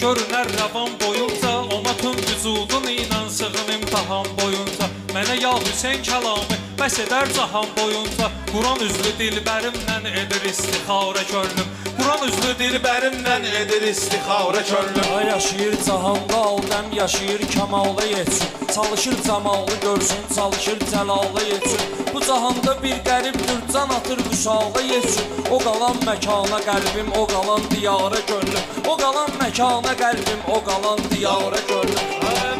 görünər rəvan boyunca, ona tüm vücudun ilə sığın imtahan boyunca. Mənə ya Hüseyn kəlamı bəs edər cahan boyunca. Quran üzlü dilbərimdən edir istixarə könlüm, Quran üzlü dilbərimdən edir istixarə könlüm. Yaşayır cahanda aləm, yaşayır kəmala yetsin, çalışır cəmalı görsün, çalışır cəlalı yetsin. Bu cahanda bir qəribdir, can atır vüsala yetsin. O qalan məkana qəlbim, o qalan diyara könlüm, o qalan məkana qəlbim, o qalan diyara könlüm.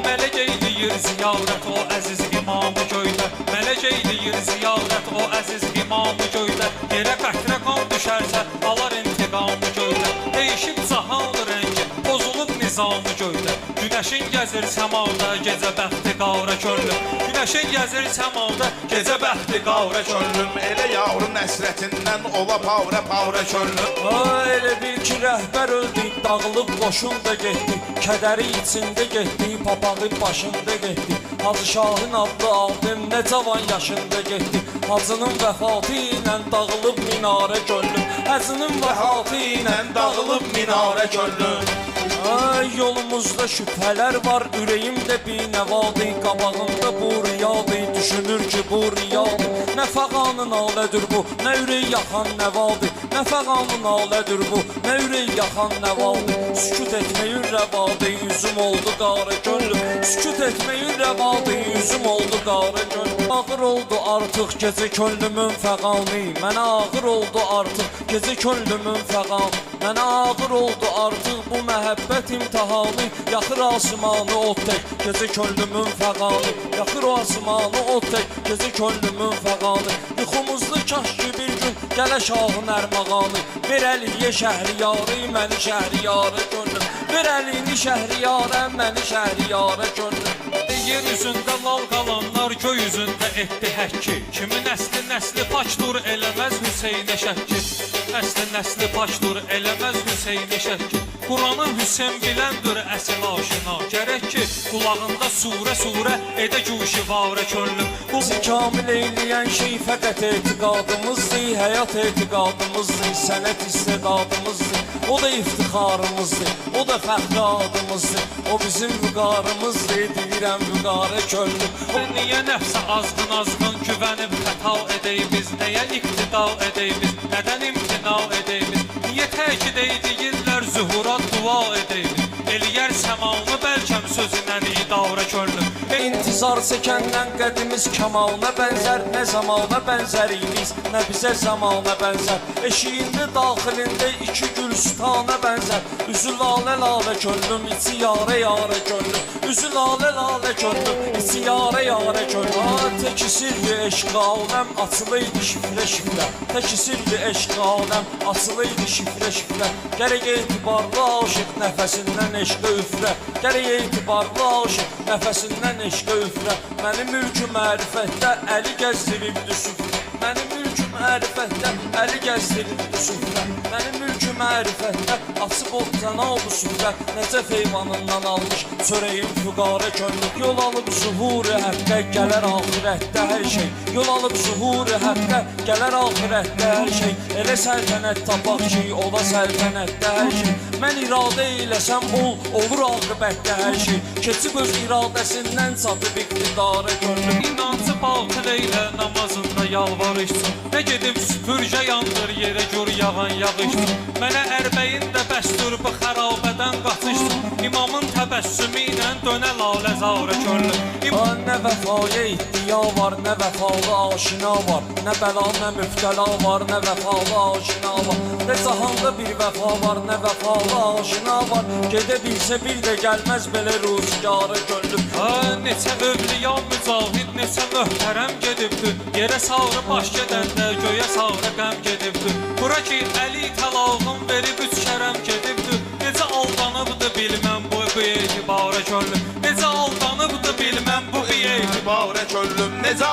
Mələk eyləyir ziyarət o əziz imamı göydə, Mələk eyləyir ziyarət o əziz imamı göydə. Yerə qətrə qan düşərsə alar intiqamı göydə. Değişib cahanlı rəngi, pozulub nizamı göydə. Günəşin gəzir səmada, gecə bəxti qara könlüm, Günəşin gəzir səmada, gecə bəxti qara könlüm. Elə yavrum nəsrətindən ola pavrə könlüm. Elə bil ki rəhbər öldü, dağılıb qoşun da getdi, kədəri içində getdi, papağı başında getdi. Hacı Şahın adlı alim nə cavan yaşında getdi, Hacının vəfatı ilə dağılıb minarə könlüm, Hacının vəfatı ilə dağılıb minarə könlüm. Yolumuzda şübhələr var, ürəyimdə binəvadı, qabağımda bu riyadı, düşünür ki bu riyadı. Nə fəqanın alədir bu, nə ürək yaxan nəvadı, nə fəqanın alədir bu, nə ürək yaxan nəvadı. Sükut etməyin rəvadı, yüzüm oldu qara könlüm, sükut etməyin rəvadı, yüzüm oldu qara könlüm. Ağır oldu artıq gecə könlümün fəqanı, mənə ağır oldu artıq gecə könlümün fəqanı, mənə ağır oldu artıq bu məhəbbət imtihanı. Yaxır asmanı ot tək, gecə könlümün fəqanı, yaxır asmanı ot tək, gecə könlümün fəqanı. Yuxumuzlu kaş ki bir gün gələ şahın ərmağanı, ver əliyə şəhriyarı, məni şəhriyarə könlüm, ver əlini şəhriyarə, məni şəhriyarə könlüm. Yer üzündə lal qalanlar göy üzündə etdi həkki, kimi nəsli paçdur eləməz Hüseynə şəkki, nəsli paçdur eləməz Hüseynə şəkki. Quranı Hüseyn biləndir əsil aşina, gərək ki qulağında surə edə güşivarə könlüm. Bizi kamil eyləyən şey fəqət etiqadımızdır, həyat etiqadımızdır, sənət istedadımızdır. O da iftixarımızdır, o da fəxri adımızdır, o bizim vüqarımızdır, deyirəm vüqarə könlüm. Niyə nəfsə azğın güvənib xəta edək biz, nəyə iqtida edək biz, nədən imtina edək biz, niyə təkid edirlər zühura dua edək biz, eləyər səmanı bəlkəm sözündən idarə könlüm. İntizar çəkəndən qədimiz kəmalına bənzər, nə zamana bənzərik biz, nə bizə zamana bənzər. Eşiyində daxilində iki gülüstana bənzər, üzü lalə könlüm, içi yarə könlüm, üzü lalə könlüm, içi yarə könlüm. Tək sirri eşq aləm, açılıydı şifrə, tək sirri eşq aləm, açılıydı şifrə. Gərək etibarlı aşıq nəfəsindən eşqə üfrə, gərək etibarlı aşıq nəfəsindən eşqə üfrə. Mənim mülkü mərifətdə əli gəzdiribdi süfrə, mənim mülkü mərifətdə əli gəzdiribdi süfrə, mənim mülkü mərifətdə açıb o cənab-ı süfrə. Nəcəf eyvanından almış çörəyin füqarə könlüm, yol alıb zuhur-i həqqə gələr ahirətdə hər şey, yol alıb zuhur-i həqqə gələr ahirətdə hər şey. Elə səltənət tapaq ki ola səltənətdə hər şey, mən iradə eləsəm olur aqibətdə hər şey. Keçib öz iradəsindən çatıb iqtidarə könlüm. İnancı batıl eylə namazında yalvarışsın, nə gedib süpürgə yandır yerə gör yağan yağışsın. Mənə ərbəyin də bəstur bu xərabədən qaçışsın, İmamın təbəssümü ilə dönə lalə zarə könlüm. Nə vəfaya iddia var, nə vəfalı aşina var, nə bəla, nə müftəla var, nə vəfalı aşina var. Nə cahanda bir vəfa var, nə vəfalı aşina var, gedə bilsə bir də gəlməz belə rüzgarə könlüm. Neçə övliya mücahid, neçə möhtərəm gedibdir, yerə sarı baş gedəndə göyə sarı qəm gedibdir. Bura ki əli talağın verib üç kərəm gedibdir, necə aldanıbdır bilməm bu etibarə könlüm, necə aldanıbdır bilməm bu etibarə Etibarə könlüm, necə